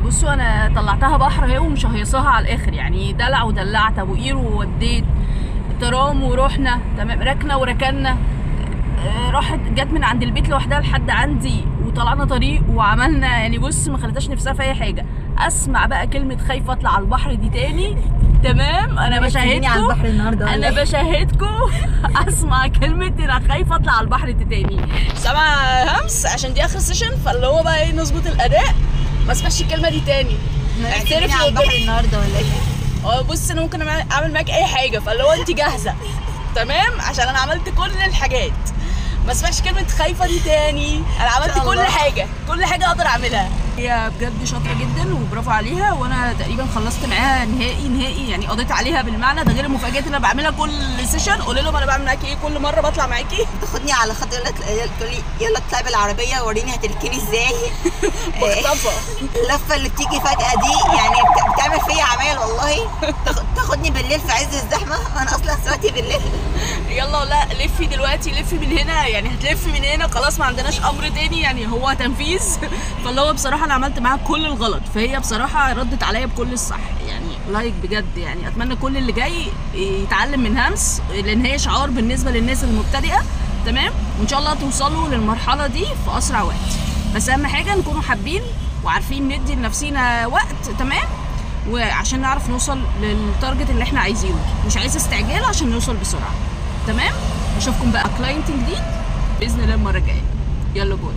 بصوا انا طلعتها بحر اهي ومشهيصاها على الاخر، يعني دلع ودلعت ابو قير ووديت ترام ورحنا تمام، ركنا وركنا. راحت جت من عند البيت لوحدها لحد عندي وطلعنا طريق وعملنا، يعني بص ما خلتهاش نفسها في اي حاجه. اسمع بقى كلمه خايفه اطلع على البحر دي تاني، تمام؟ انا بشاهدكم على البحر النهارده، انا بشاهدكم. اسمع كلمه انا خايفه اطلع على البحر دي تاني. سامع همس عشان دي اخر سيشن، فاللي هو بقى ايه نظبط الاداء، ما اسمعش الكلمه دي تاني. اعترفي على البحر النهارده ولا ايه؟ بص انا ممكن اعمل معاك اي حاجه، فاللي هو انت جاهزه تمام؟ عشان انا عملت كل الحاجات، ما اسمعش كلمه خايفه دي تاني. انا عملت كل حاجه، كل حاجه اقدر اعملها. هي بجد شاطره جدا وبرافو عليها، وانا تقريبا خلصت معاها نهائي يعني قضيت عليها بالمعنى ده، غير المفاجآت اللي انا بعملها كل سيشن. قولي لهم انا بعمل معاكي ايه كل مره بطلع معاكي. تاخدني على خط تقول لي يلا اطلعي بالعربيه وريني هتركني ازاي. مخطفه اللفه اللي بتيجي فجاه دي يعني بتعمل فيا عمايل والله. تاخدني بالليل في عز الزحمه، انا اصلا سواقتي بالليل. يلا لا لفي دلوقتي، لفي من هنا، يعني هتلفي من هنا خلاص، ما عندناش امر تاني يعني، هو تنفيذ. فاللي هو بصراحه انا عملت معاها كل الغلط، فهي بصراحه ردت عليا بكل الصح يعني. لايك بجد يعني. اتمنى كل اللي جاي يتعلم من همس، لان هي شعار بالنسبه للناس المبتدئه تمام، وان شاء الله توصلوا للمرحله دي في اسرع وقت. بس اهم حاجه نكونوا حابين وعارفين ندي لنفسينا وقت تمام، وعشان نعرف نوصل للتارجت اللي احنا عايزينه. مش عايز استعجال عشان نوصل بسرعه تمام. اشوفكم بقى كلاينت جديد باذن الله المره الجايه. يلا باي.